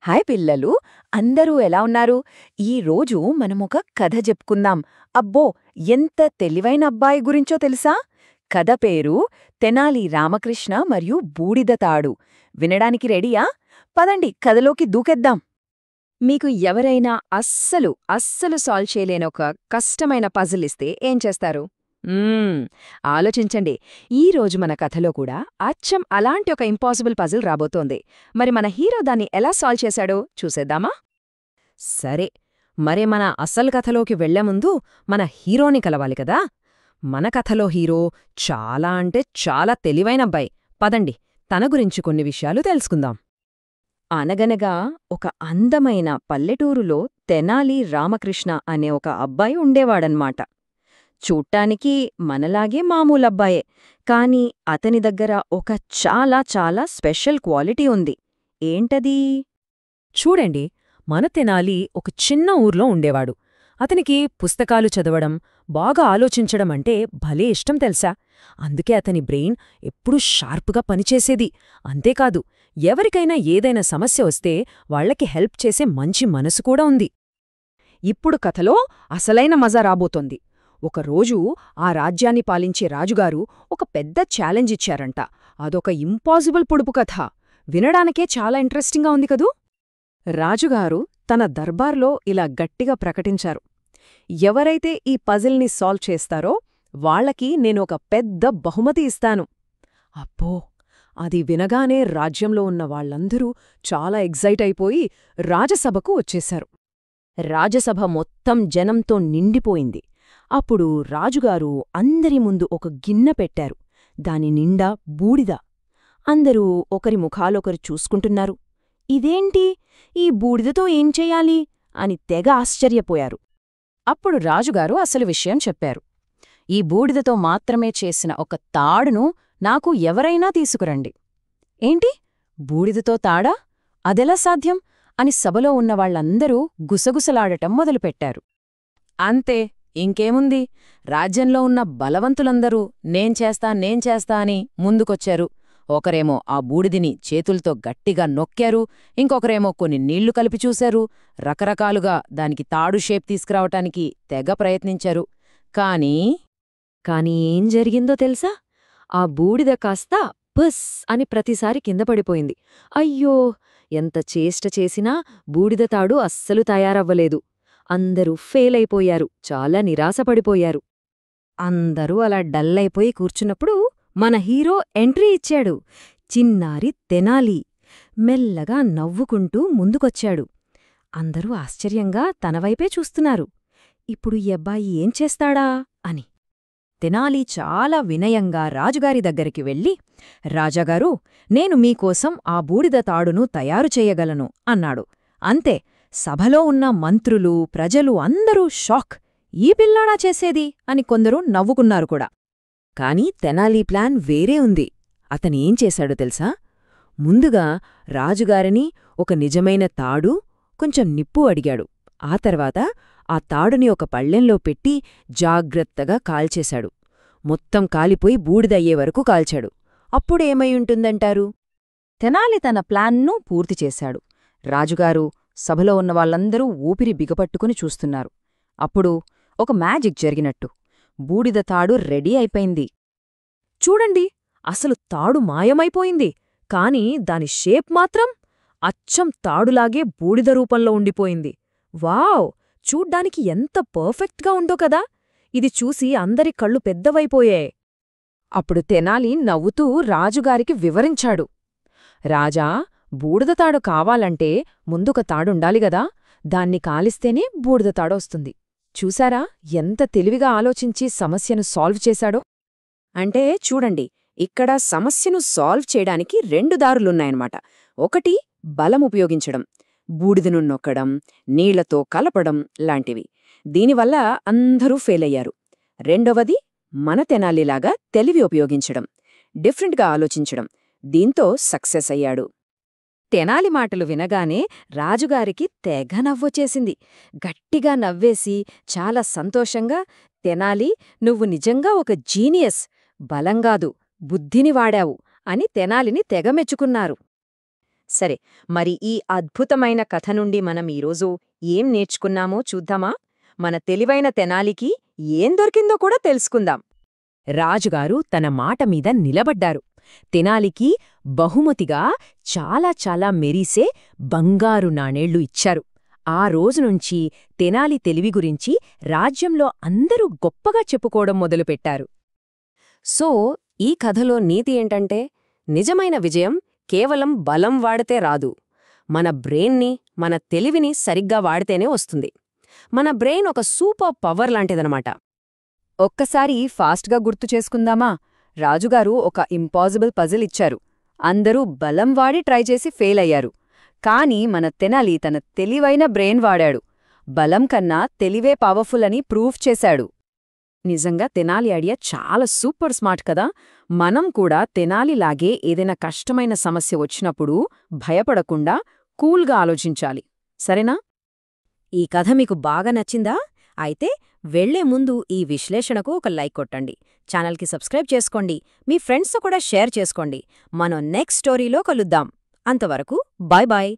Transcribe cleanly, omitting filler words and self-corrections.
Hi పిల్లలు, అందరూ ఎలా ఉన్నారు? ఈరోజు మనమొక కథ చెప్పుకుందాం. అబ్బో, ఎంత తెలివైన అబ్బాయి గురించో తెలుసా? కథ పేరు తెనాలి రామకృష్ణ మరియు బూడిద తాడు. వినడానికి రెడీయా? పదండి, కథలోకి దూకేద్దాం. మీకు ఎవరైనా అస్సలు సాల్వ్ చేయలేని ఒక కష్టమైన పజిల్ ఇస్తే ఏం చేస్తారు? ఆలోచించండి. ఈరోజు మన కథలో కూడా అచ్చం అలాంటి ఒక ఇంపాసిబుల్ పజిల్ రాబోతోంది. మరి మన హీరో దాన్ని ఎలా సాల్వ్ చేశాడో చూసేద్దామా? సరే, మరి మన అసలు కథలోకి వెళ్లే ముందు మన హీరోని కలవాలి కదా. మన కథలో హీరో చాలా అంటే చాలా తెలివైన అబ్బాయి. పదండి, తన గురించి కొన్ని విషయాలు తెలుసుకుందాం. అనగనగా ఒక అందమైన పల్లెటూరులో తెనాలి రామకృష్ణ అనే ఒక అబ్బాయి ఉండేవాడన్మాట. చూట్టానికి మనలాగే మామూలబ్బాయే, కాని అతని దగ్గర ఒక చాలా స్పెషల్ క్వాలిటీ ఉంది. ఏంటది? చూడండి, మన తెనాలి ఒక చిన్న ఊర్లో ఉండేవాడు. అతనికి పుస్తకాలు చదవడం, బాగా ఆలోచించడం అంటే భలే ఇష్టం తెలుసా. అందుకే అతని బ్రెయిన్ ఎప్పుడూ షార్పుగా పనిచేసేది. అంతేకాదు, ఎవరికైనా ఏదైనా సమస్య వస్తే వాళ్లకి హెల్ప్ చేసే మంచి మనసు కూడా ఉంది. ఇప్పుడు కథలో అసలైన మజా రాబోతోంది. ఒకరోజు ఆ రాజ్యాన్ని పాలించే రాజుగారు ఒక పెద్ద ఛాలెంజ్ ఇచ్చారంట. అదొక ఇంపాసిబుల్ పొడుపు కథ. వినడానికే చాలా ఇంట్రెస్టింగ్గా ఉంది కదూ. రాజుగారు తన దర్బార్లో ఇలా గట్టిగా ప్రకటించారు, ఎవరైతే ఈ పజిల్ని సాల్వ్ చేస్తారో వాళ్లకి నేనొక పెద్ద బహుమతి ఇస్తాను. అబ్బో, అది వినగానే రాజ్యంలో ఉన్న వాళ్లందరూ చాలా ఎగ్జైట్ అయిపోయి రాజసభకు వచ్చేశారు. రాజసభ మొత్తం జనంతో నిండిపోయింది. అప్పుడు రాజుగారు అందరి ముందు ఒక గిన్నె పెట్టారు. దాని నిండా బూడిద. అందరూ ఒకరి ముఖాలొకరు చూసుకుంటున్నారు. ఇదేంటి, ఈ బూడిదతో ఏం చెయ్యాలి అని తెగ ఆశ్చర్యపోయారు. అప్పుడు రాజుగారు అసలు విషయం చెప్పారు. ఈ బూడిదతో మాత్రమే చేసిన ఒక తాడును నాకు ఎవరైనా తీసుకురండి. ఏంటి, బూడిదతో తాడా? అదెలా సాధ్యం అని సభలో ఉన్నవాళ్లందరూ గుసగుసలాడటం మొదలుపెట్టారు. అంతే, ఇంకేముంది, రాజ్యంలో ఉన్న బలవంతులందరూ నేంచేస్తా అని ముందుకొచ్చారు. ఒకరేమో ఆ బూడిదిని చేతులతో గట్టిగా నొక్కారు, ఇంకొకరేమో కొన్ని నీళ్లు కలిపి చూశారు. రకరకాలుగా దానికి తాడు షేప్ తీసుకురావటానికి తెగ ప్రయత్నించారు. కాని ఏం జరిగిందో తెలుసా? ఆ బూడిద కాస్త పుస్ అని ప్రతిసారి కింద పడిపోయింది. అయ్యో, ఎంత చేష్ట చేసినా బూడిద తాడు అస్సలు తయారవ్వలేదు. అందరూ ఫెయిలైపోయారు, చాలా నిరాశపడిపోయారు. అందరూ అలా డల్లైపోయి కూర్చున్నప్పుడు మన హీరో ఎంట్రీ ఇచ్చాడు. చిన్నారి తెనాలి మెల్లగా నవ్వుకుంటూ ముందుకొచ్చాడు. అందరూ ఆశ్చర్యంగా తనవైపే చూస్తున్నారు. ఇప్పుడు ఈ అబ్బాయి ఏం చేస్తాడా అని. తెనాలి చాలా వినయంగా రాజుగారి దగ్గరికి వెళ్ళి, రాజాగారు, నేను మీకోసం ఆ బూడిద తాడును తయారు చెయ్యగలను అన్నాడు. అంతే, సభలో ఉన్న మంత్రులు, ప్రజలు అందరూ షాక్. ఈ పిల్లాడా చేసేది అని కొందరు నవ్వుకున్నారు కూడా. కాని తెనాలి ప్లాన్ వేరే ఉంది. అతనేం చేశాడో తెలుసా? ముందుగా రాజుగారిని ఒక నిజమైన తాడు, కొంచెం నిప్పు అడిగాడు. ఆ తర్వాత ఆ తాడుని ఒక పళ్ళెంలో పెట్టి జాగ్రత్తగా కాల్చేశాడు. మొత్తం కాలిపోయి బూడిదయ్యే వరకు కాల్చాడు. అప్పుడేమైయుంటుందంటారు? తెనాలి తన ప్లాన్ను పూర్తిచేశాడు. రాజుగారు, సభలో ఉన్నవాళ్లందరూ ఊపిరి బిగపట్టుకుని చూస్తున్నారు. అప్పుడు ఒక మ్యాజిక్ జరిగినట్టు బూడిద తాడు రెడీ అయిపోయింది. చూడండి, అసలు తాడు మాయమైపోయింది. కాని దాని షేప్ మాత్రం అచ్చం తాడులాగే బూడిద రూపంలో ఉండిపోయింది. వావ్, చూడ్డానికి ఎంత పర్ఫెక్ట్గా ఉందో కదా. ఇది చూసి అందరి కళ్ళు పెద్దవైపోయాయి. అప్పుడు తెనాలి నవ్వుతూ రాజుగారికి వివరించాడు. రాజా, బూడిద తాడు కావాలంటే ముందుక తాడుండాలిగదా, దాన్ని కాలిస్తేనే బూడిద తాడొస్తుంది. చూశారా ఎంత తెలివిగా ఆలోచించి సమస్యను సాల్వ్ చేశాడో? అంటే చూడండి, ఇక్కడ సమస్యను సాల్వ్ చేయడానికి రెండు దారులున్నాయన్నమాట. ఒకటి బలముపయోగించడం, బూడిదను నొక్కడం, నీళ్లతో కలపడం లాంటివి. దీనివల్ల అందరూ ఫెయిలయ్యారు. రెండవది మన తెనాలిలాగా తెలివి ఉపయోగించడం, డిఫరెంట్గా ఆలోచించడం. దీంతో సక్సెస్ అయ్యాడు. తెనాలి మాటలు వినగానే రాజుగారికి తెగ నవ్వొచ్చేసింది. గట్టిగా నవ్వేసి చాలా సంతోషంగా, తెనాలి, నువ్వు నిజంగా ఒక జీనియస్, బలంగాదు బుద్ధిని వాడావు అని తెనాలిని తెగ మెచ్చుకున్నారు. సరే, మరి ఈ అద్భుతమైన కథ నుండి మనం ఈరోజు ఏం నేర్చుకున్నామో చూద్దామా? మన తెలివైన తెనాలికి ఏం దొరికిందో కూడా తెలుసుకుందాం. రాజుగారు తన మాట మీద నిలబడ్డారు. తెనాలికి బహుమతిగా చాలా చాలా మెరిసే బంగారు నాణేళ్లు ఇచ్చారు. ఆ రోజునుంచి తెనాలి తెలివి గురించి రాజ్యంలో అందరూ గొప్పగా చెప్పుకోవడం మొదలుపెట్టారు. సో, ఈ కథలో నీతి ఏంటంటే, నిజమైన విజయం కేవలం బలం వాడితే రాదు. మన బ్రెయిన్ని, మన తెలివిని సరిగ్గా వాడితేనే వస్తుంది. మన బ్రెయిన్ ఒక సూపర్ పవర్ లాంటిదనమాట. ఒక్కసారి ఫాస్ట్గా గుర్తు చేసుకుందామా? రాజుగారు ఒక ఇంపాసిబుల్ పజిల్ ఇచ్చారు. అందరూ బలం వాడి ట్రై చేసి ఫెయిల్ అయ్యారు. కానీ మన తెనాలి తన తెలివైన బ్రెయిన్ వాడాడు. బలం కన్నా తెలివే పవర్ఫుల్ అని ప్రూఫ్ చేశాడు. నిజంగా తెనాలి ఐడియా చాలా సూపర్ స్మార్ట్ కదా! మనం కూడా తెనాలిలాగే ఏదైనా కష్టమైన సమస్య వచ్చినప్పుడు భయపడకుండా కూల్గా ఆలోచించాలి. సరేనా? ఈ కథ మీకు బాగా నచ్చిందా? అయితే వెళ్లే ముందు ఈ విశ్లేషణకు ఒక లైక్ కొట్టండి. ఛానల్కి సబ్స్క్రైబ్ చేసుకోండి. మీ ఫ్రెండ్స్తో కూడా షేర్ చేసుకోండి. మనం నెక్స్ట్ స్టోరీలో కలుద్దాం. అంతవరకు బాయ్ బాయ్.